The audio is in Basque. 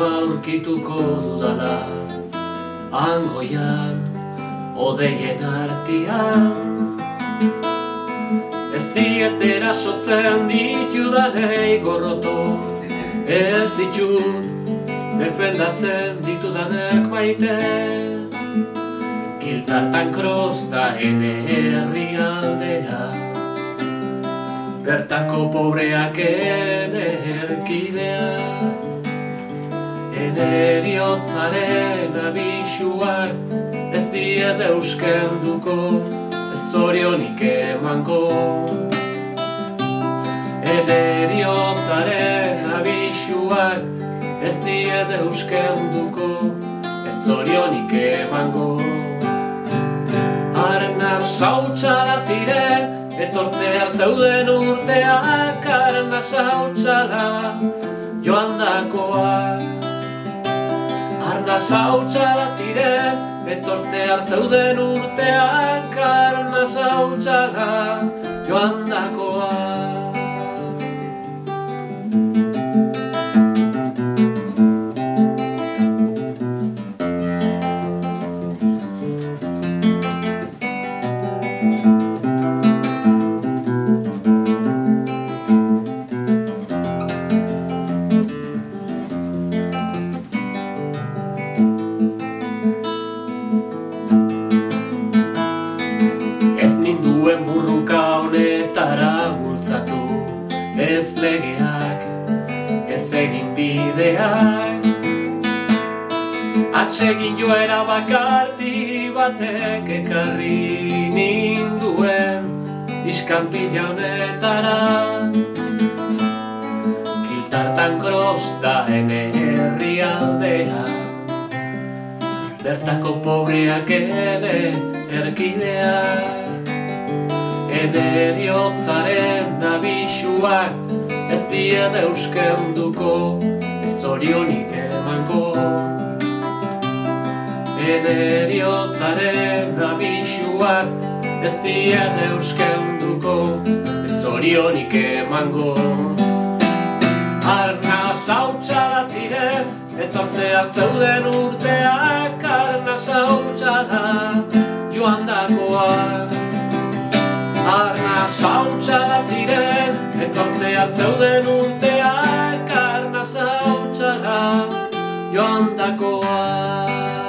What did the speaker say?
aurkituko dudala, hangoian, odeien artian. Ez diet erasotzen ditudanei gorroto, ez ditut defendatzen ditudanek maite. Kiltartan kroz da ene herrialdea, bertako pobreak ene erkidea. Ene eriotzaren abisuak ez diet euskenduko, ez zorionik emango. Ene eriotzaren abisuak ez diet euskenduko, ez zorionik emango. Arnas hautsala ziren, etortzear zeuden urteak. Arnas hautsala joan dakoak. Arnas hautsala ziren, etortzear zeuden urteak. Arnas hautsala joan dakoak. Burruka honetara bultzatu, ez legeak, ez egin bideak. Atsegin joera bakarti batek ekarri ninduen iskanpila honetara. Kiltartan kroz da ene herrialdea, bertako pobreak ene erkidea. Ene eriotzaren abisuak ez diet euskenduko, ez zorionik emango. Ene eriotzaren abisuak ez diet euskenduko, ez zorionik emango. Arnas hautsala ziren, etortzear zeuden urteak. Arnas hautsala joan dakoak. Arnas hautsala ziren, etortzear zeuden urteak. Arnas hautsala joan dakoak.